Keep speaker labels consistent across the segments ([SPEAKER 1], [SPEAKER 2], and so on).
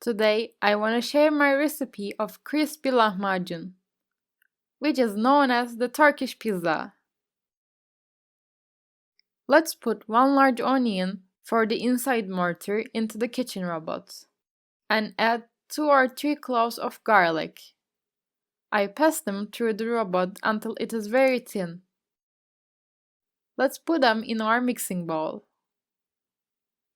[SPEAKER 1] Today, I want to share my recipe of crispy lahmacun, which is known as the Turkish pizza. Let's put one large onion for the inside mortar into the kitchen robot and add 2 or 3 cloves of garlic. I pass them through the robot until it is very thin. Let's put them in our mixing bowl.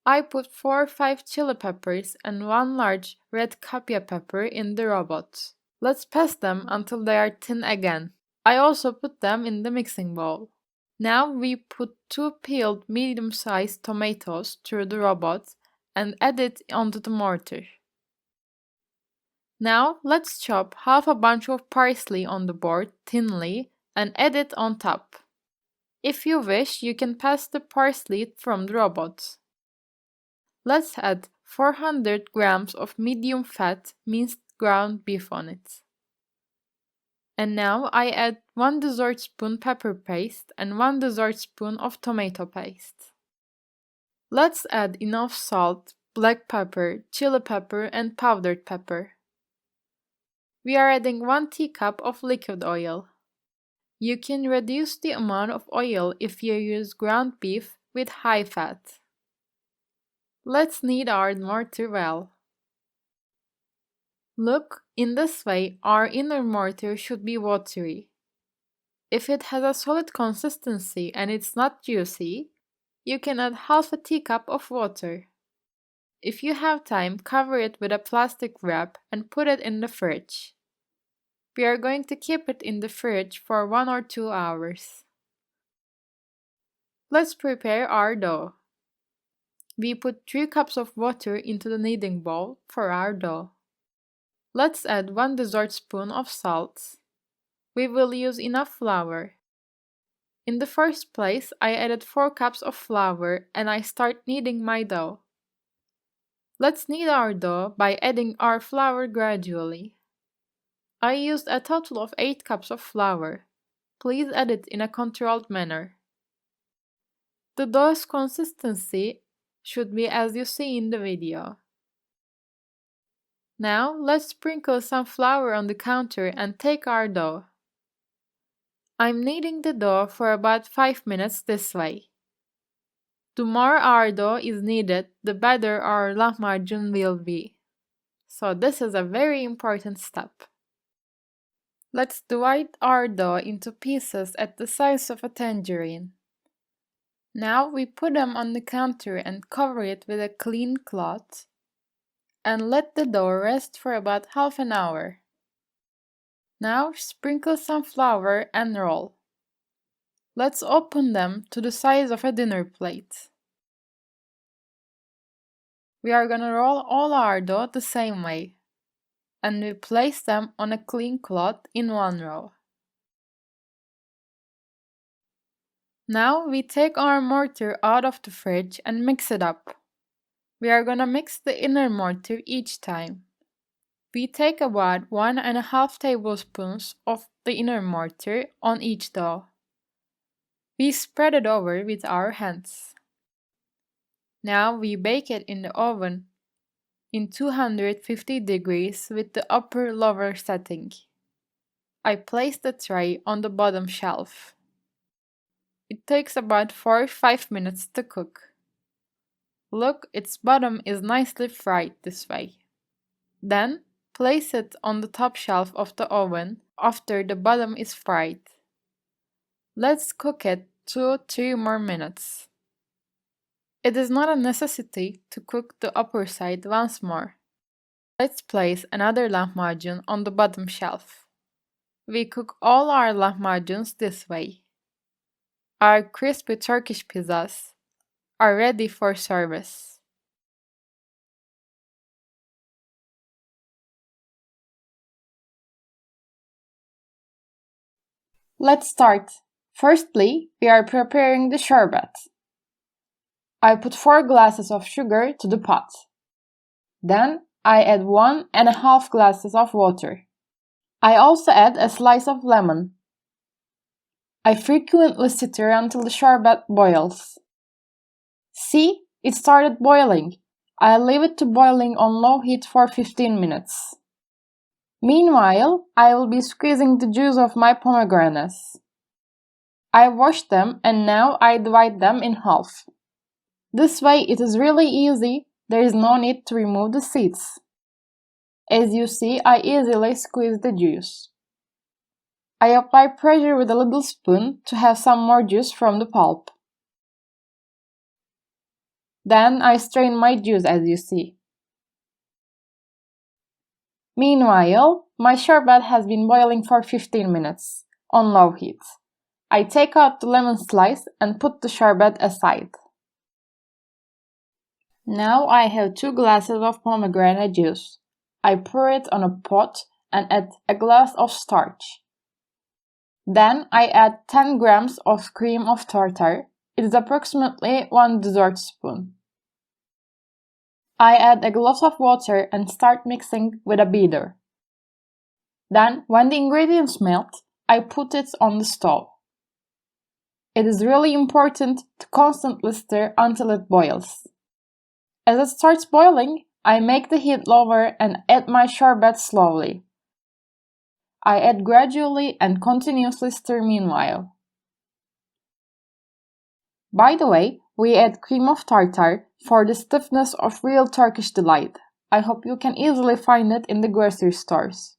[SPEAKER 1] I put 4 or 5 chili peppers and 1 large red capia pepper in the robot. Let's pass them until they are thin again. I also put them in the mixing bowl. Now we put 2 peeled medium-sized tomatoes through the robot and add it onto the mortar. Now let's chop half a bunch of parsley on the board thinly and add it on top. If you wish, you can pass the parsley from the robot. Let's add 400 grams of medium-fat minced ground beef on it. And now I add 1 dessertspoon pepper paste and 1 dessertspoon of tomato paste. Let's add enough salt, black pepper, chili pepper and powdered pepper. We are adding 1 teacup of liquid oil. You can reduce the amount of oil if you use ground beef with high fat. Let's knead our mortar well. Look, in this way, our inner mortar should be watery. If it has a solid consistency and it's not juicy, you can add half a teacup of water. If you have time, cover it with a plastic wrap and put it in the fridge. We are going to keep it in the fridge for 1 or 2 hours. Let's prepare our dough. We put 3 cups of water into the kneading bowl for our dough. Let's add 1 dessertspoon of salt. We will use enough flour. In the first place, I added 4 cups of flour and I start kneading my dough. Let's knead our dough by adding our flour gradually. I used a total of 8 cups of flour. Please add it in a controlled manner. The dough's consistency should be as you see in the video. Now let's sprinkle some flour on the counter and take our dough. I'm kneading the dough for about 5 minutes this way. The more our dough is kneaded, the better our lahmacun will be. So this is a very important step. Let's divide our dough into pieces at the size of a tangerine. Now we put them on the counter and cover it with a clean cloth and let the dough rest for about half an hour. Now sprinkle some flour and roll. Let's open them to the size of a dinner plate. We are gonna roll all our dough the same way, and we place them on a clean cloth in 1 row. Now we take our mortar out of the fridge and mix it up. We are gonna mix the inner mortar each time. We take about 1½ tablespoons of the inner mortar on each dough. We spread it over with our hands. Now we bake it in the oven in 250 degrees with the upper-lower setting. I place the tray on the bottom shelf. It takes about 4 or 5 minutes to cook. Look, its bottom is nicely fried this way. Then, place it on the top shelf of the oven after the bottom is fried. Let's cook it 2 or 3 more minutes. It is not a necessity to cook the upper side once more. Let's place another lahmacun on the bottom shelf. We cook all our lahmacuns this way. Our crispy Turkish pizzas are ready for service. Let's start. Firstly, we are preparing the sherbet. I put 4 glasses of sugar to the pot. Then I add 1½ glasses of water. I also add a slice of lemon. I frequently stir until the sherbet boils. See, it started boiling. I leave it to boiling on low heat for 15 minutes. Meanwhile, I will be squeezing the juice of my pomegranates. I washed them and now I divide them in half. This way it is really easy, there is no need to remove the seeds. As you see, I easily squeeze the juice. I apply pressure with a little spoon to have some more juice from the pulp. Then I strain my juice as you see. Meanwhile, my sherbet has been boiling for 15 minutes on low heat. I take out the lemon slice and put the sherbet aside. Now I have 2 glasses of pomegranate juice. I pour it on a pot and add a glass of starch. Then I add 10 grams of cream of tartar. It is approximately 1 dessert spoon. I add a glass of water and start mixing with a beater. Then, when the ingredients melt, I put it on the stove. It is really important to constantly stir until it boils. As it starts boiling, I make the heat lower and add my sherbet slowly. I add gradually and continuously stir meanwhile. By the way, we add cream of tartar for the stiffness of real Turkish delight. I hope you can easily find it in the grocery stores.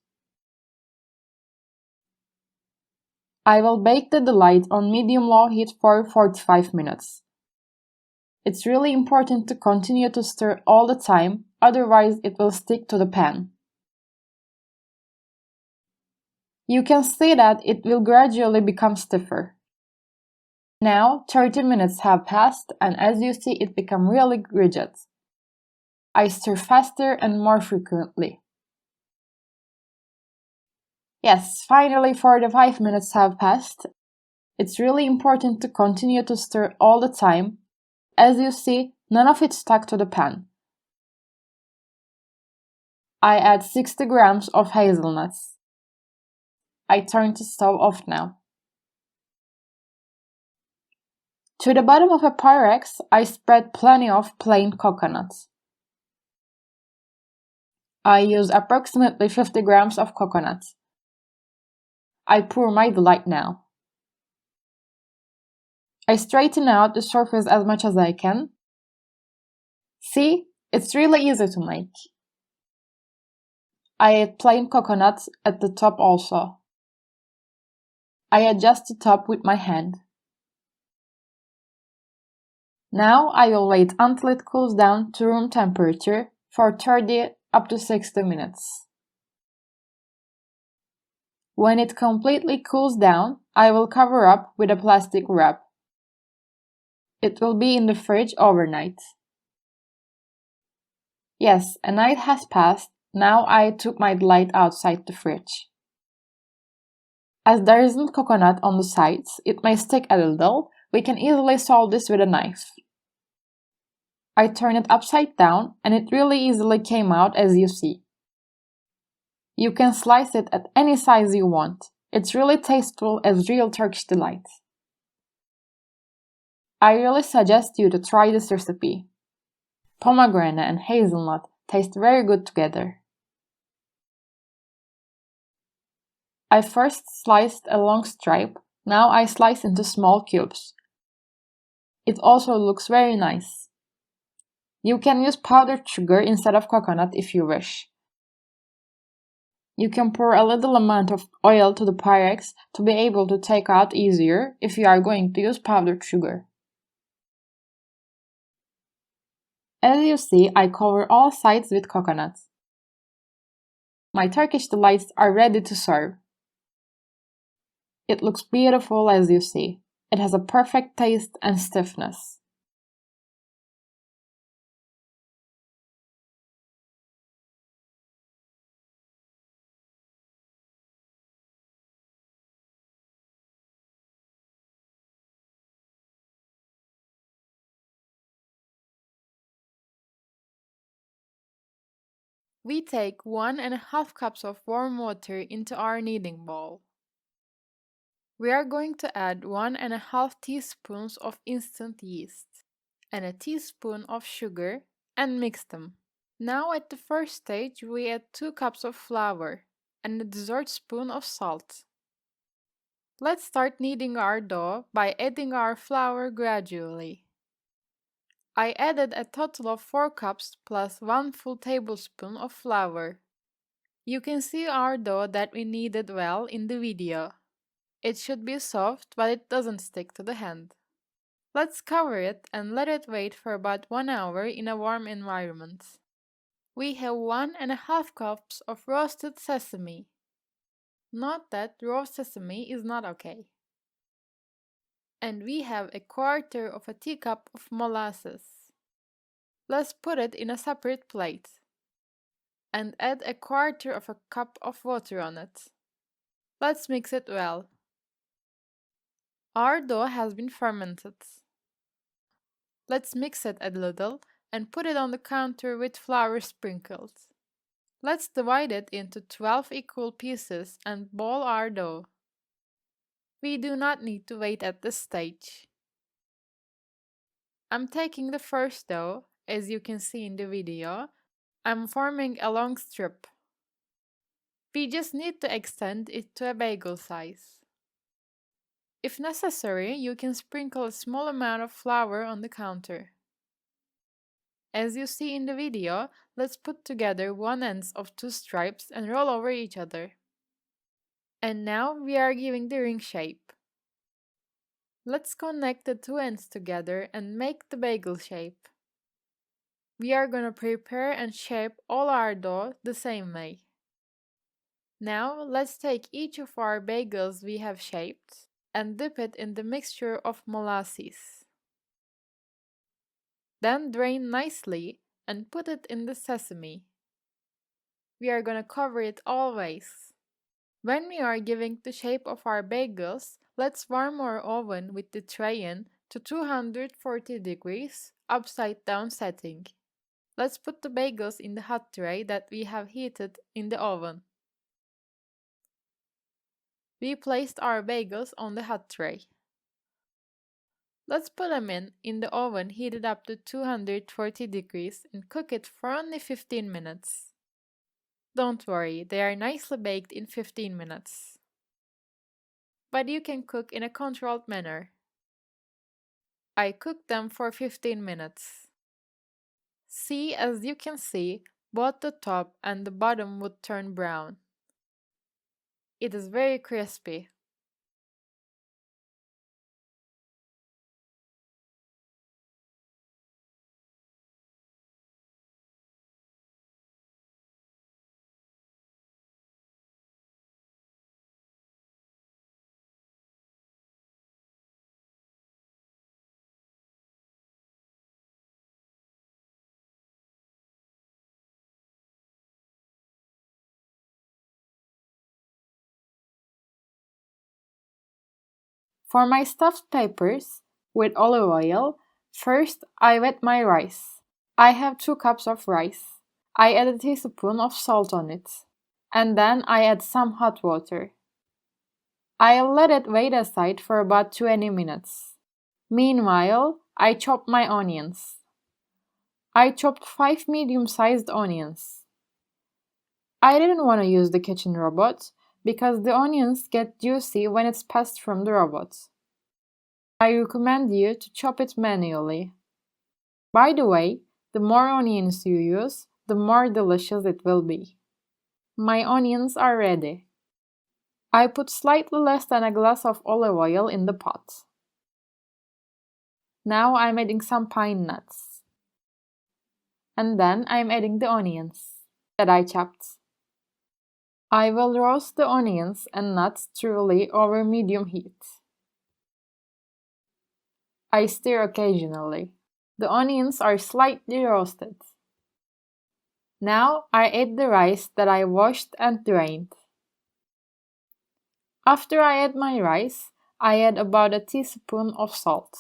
[SPEAKER 1] I will bake the delight on medium-low heat for 45 minutes. It's really important to continue to stir all the time, otherwise it will stick to the pan. You can see that it will gradually become stiffer. Now 30 minutes have passed and as you see it become really rigid. I stir faster and more frequently. Yes, finally 45 minutes have passed. It's really important to continue to stir all the time. As you see, none of it stuck to the pan. I add 60 grams of hazelnuts. I turn the stove off now. To the bottom of a Pyrex, I spread plenty of plain coconuts. I use approximately 50 grams of coconuts. I pour my delight now. I straighten out the surface as much as I can. See, it's really easy to make. I add plain coconuts at the top also. I adjust the top with my hand. Now I will wait until it cools down to room temperature for 30 up to 60 minutes. When it completely cools down, I will cover up with a plastic wrap. It will be in the fridge overnight. Yes, a night has passed. Now I took my delight outside the fridge. As there isn't coconut on the sides, it may stick a little. We can easily solve this with a knife. I turn it upside down and it really easily came out as you see. You can slice it at any size you want. It's really tasteful as real Turkish delight. I really suggest you to try this recipe. Pomegranate and hazelnut taste very good together. I first sliced a long stripe, now I slice into small cubes. It also looks very nice. You can use powdered sugar instead of coconut if you wish. You can pour a little amount of oil to the Pyrex to be able to take out easier if you are going to use powdered sugar. As you see, I cover all sides with coconut. My Turkish delights are ready to serve. It looks beautiful as you see. It has a perfect taste and stiffness. We take 1.5 cups of warm water into our kneading bowl. We are going to add 1.5 teaspoons of instant yeast and a teaspoon of sugar and mix them. Now at the first stage we add 2 cups of flour and a dessert spoon of salt. Let's start kneading our dough by adding our flour gradually. I added a total of 4 cups plus 1 full tablespoon of flour. You can see our dough that we kneaded well in the video. It should be soft, but it doesn't stick to the hand. Let's cover it and let it wait for about 1 hour in a warm environment. We have 1.5 cups of roasted sesame. Note that raw sesame is not okay. And we have a quarter of a teacup of molasses. Let's put it in a separate plate and add a quarter of a cup of water on it. Let's mix it well. Our dough has been fermented. Let's mix it a little and put it on the counter with flour sprinkled. Let's divide it into 12 equal pieces and ball our dough. We do not need to wait at this stage. I'm taking the first dough, as you can see in the video. I'm forming a long strip. We just need to extend it to a bagel size. If necessary, you can sprinkle a small amount of flour on the counter. As you see in the video, let's put together one ends of 2 stripes and roll over each other. And now we are giving the ring shape. Let's connect the 2 ends together and make the bagel shape. We are gonna prepare and shape all our dough the same way. Now let's take each of our bagels we have shaped and dip it in the mixture of molasses. Then drain nicely and put it in the sesame. We are gonna cover it always. When we are giving the shape of our bagels, let's warm our oven with the tray in to 240 degrees upside down setting. Let's put the bagels in the hot tray that we have heated in the oven. We placed our bagels on the hot tray. Let's put them in the oven heated up to 240 degrees and cook it for only 15 minutes. Don't worry, they are nicely baked in 15 minutes. But you can cook in a controlled manner. I cooked them for 15 minutes. See, as you can see, both the top and the bottom would turn brown. It is very crispy. For my stuffed peppers with olive oil, first I wet my rice. I have 2 cups of rice. I add a teaspoon of salt on it. And then I add some hot water. I'll let it wait aside for about 20 minutes. Meanwhile, I chop my onions. I chopped 5 medium-sized onions. I didn't want to use the kitchen robot because the onions get juicy when it's passed from the robot. I recommend you to chop it manually. By the way, the more onions you use, the more delicious it will be. My onions are ready. I put slightly less than a glass of olive oil in the pot. Now I'm adding some pine nuts. And then I'm adding the onions that I chopped. I will roast the onions and nuts thoroughly over medium heat. I stir occasionally. The onions are slightly roasted. Now I add the rice that I washed and drained. After I add my rice, I add about a teaspoon of salt.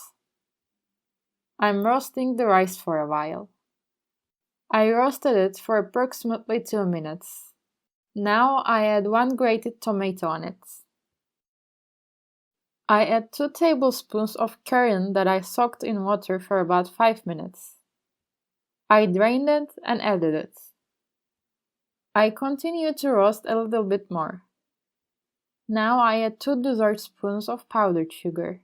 [SPEAKER 1] I'm roasting the rice for a while. I roasted it for approximately 2 minutes. Now I add 1 grated tomato on it. I add 2 tablespoons of cayenne that I soaked in water for about 5 minutes. I drained it and added it. I continue to roast a little bit more. Now I add 2 dessert spoons of powdered sugar.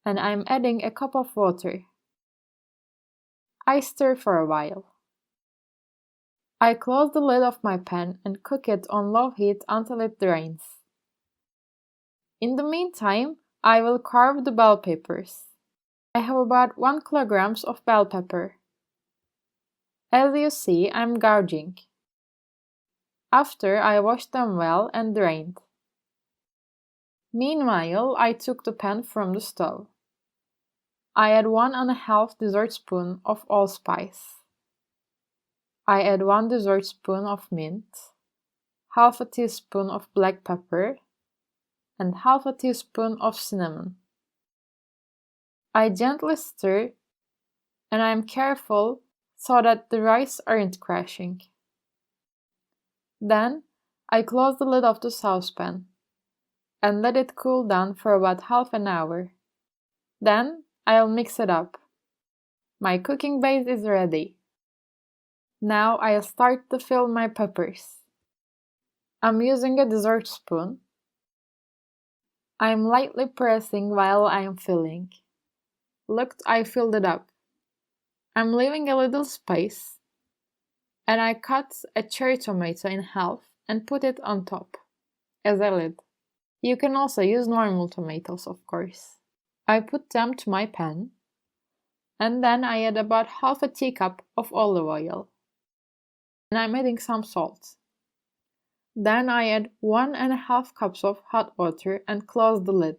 [SPEAKER 1] And I'm adding a cup of water. I stir for a while. I close the lid of my pan and cook it on low heat until it drains. In the meantime, I will carve the bell peppers. I have about 1 kilogram of bell pepper. As you see, I'm gouging. After I washed them well and drained. Meanwhile, I took the pan from the stove. I add 1½ dessert spoon of allspice. I add 1 dessert spoon of mint, half a teaspoon of black pepper, and half a teaspoon of cinnamon. I gently stir, and I am careful so that the rice aren't crashing. Then, I close the lid of the saucepan and let it cool down for about half an hour. Then, I'll mix it up. My cooking base is ready. Now I'll start to fill my peppers. I'm using a dessert spoon. I'm lightly pressing while I'm filling. Look, I filled it up. I'm leaving a little space, and I cut a cherry tomato in half and put it on top, as a lid. You can also use normal tomatoes, of course. I put them to my pan, and then I add about half a teacup of olive oil. And I'm adding some salt. Then I add 1½ cups of hot water and close the lid.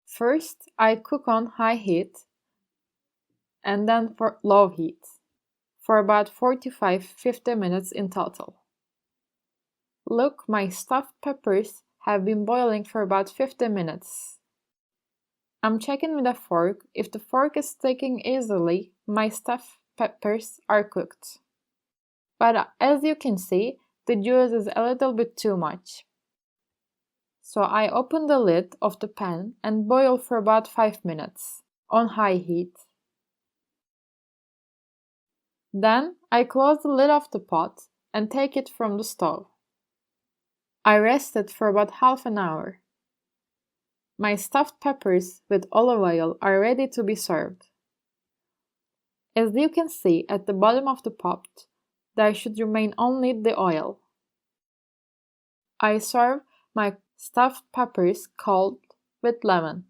[SPEAKER 1] First, I cook on high heat and then for low heat for about 45–50 minutes in total. Look, my stuffed peppers have been boiling for about 50 minutes. I'm checking with a fork. If the fork is sticking easily, my stuffed peppers are cooked. But as you can see, the juice is a little bit too much. So I open the lid of the pan and boil for about 5 minutes on high heat. Then I close the lid of the pot and take it from the stove. I rest it for about half an hour. My stuffed peppers with olive oil are ready to be served. As you can see at the bottom of the pot, there should remain only the oil. I serve my stuffed peppers cold with lemon.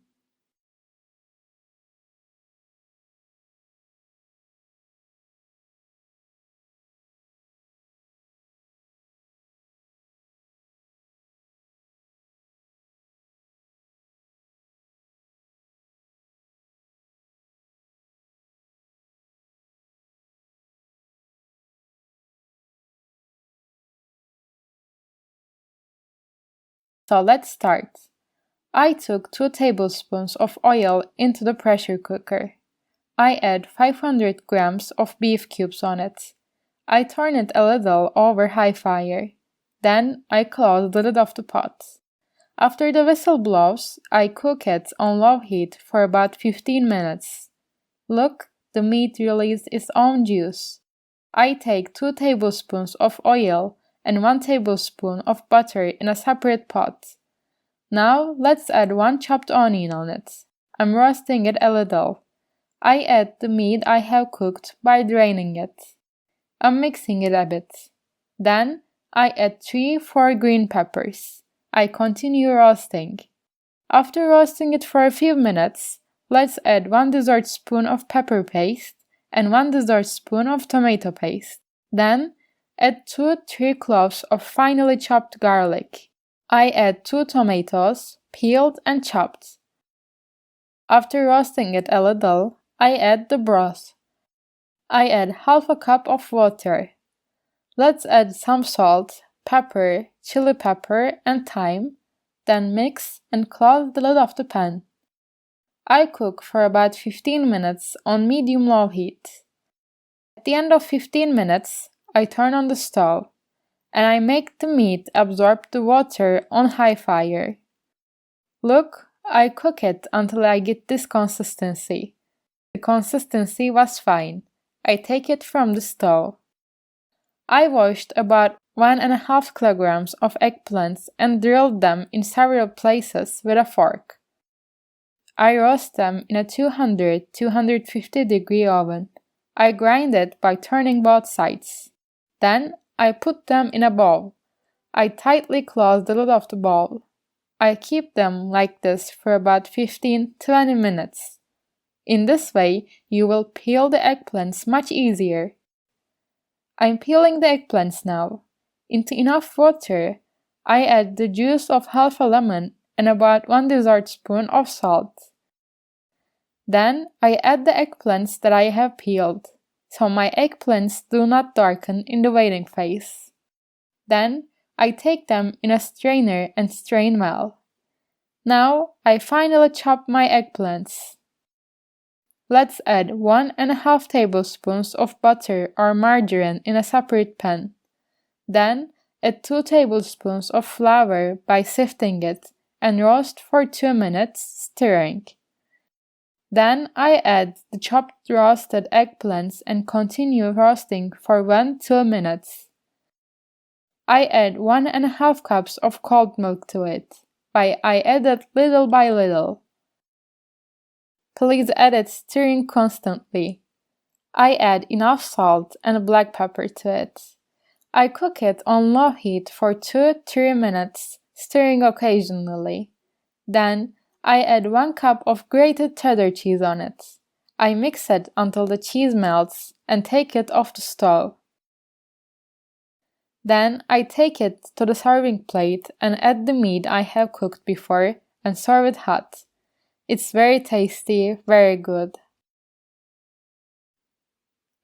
[SPEAKER 1] So let's start. I took 2 tablespoons of oil into the pressure cooker. I add 500 grams of beef cubes on it. I turn it a little over high fire. Then I close the lid of the pot. After the whistle blows, I cook it on low heat for about 15 minutes. Look, the meat released its own juice. I take 2 tablespoons of oil and 1 tablespoon of butter in a separate pot. Now let's add 1 chopped onion on it. I'm roasting it a little. I add the meat I have cooked by draining it. I'm mixing it a bit. Then I add 3–4 green peppers. I continue roasting. After roasting it for a few minutes, let's add 1 dessert spoon of pepper paste and 1 dessert spoon of tomato paste. Then add 2–3 cloves of finely chopped garlic. I add 2 tomatoes, peeled and chopped. After roasting it a little, I add the broth. I add half a cup of water. Let's add some salt, pepper, chili pepper and thyme, then mix and close the lid of the pan. I cook for about 15 minutes on medium-low heat. At the end of 15 minutes, I turn on the stove, and I make the meat absorb the water on high fire. Look, I cook it until I get this consistency. The consistency was fine. I take it from the stove. I washed about 1.5 kilograms of eggplants and drilled them in several places with a fork. I roast them in a 200–250 degree oven. I grind it by turning both sides. Then I put them in a bowl. I tightly close the lid of the bowl. I keep them like this for about 15–20 minutes. In this way, you will peel the eggplants much easier. I'm peeling the eggplants now. Into enough water, I add the juice of half a lemon and about 1 dessertspoon of salt. Then I add the eggplants that I have peeled, so my eggplants do not darken in the waiting phase. Then I take them in a strainer and strain well. Now I finally chop my eggplants. Let's add 1.5 tablespoons of butter or margarine in a separate pan. Then add 2 tablespoons of flour by sifting it and roast for 2 minutes, stirring. Then I add the chopped roasted eggplants and continue roasting for 1–2 minutes. I add 1.5 cups of cold milk to it. I add it little by little. Please add it stirring constantly. I add enough salt and black pepper to it. I cook it on low heat for 2–3 minutes, stirring occasionally. Then I add 1 cup of grated cheddar cheese on it. I mix it until the cheese melts and take it off the stove. Then I take it to the serving plate and add the meat I have cooked before and serve it hot. It's very tasty, very good.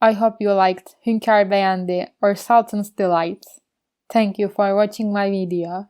[SPEAKER 1] I hope you liked Hünkar Beğendi or Sultan's Delight. Thank you for watching my video.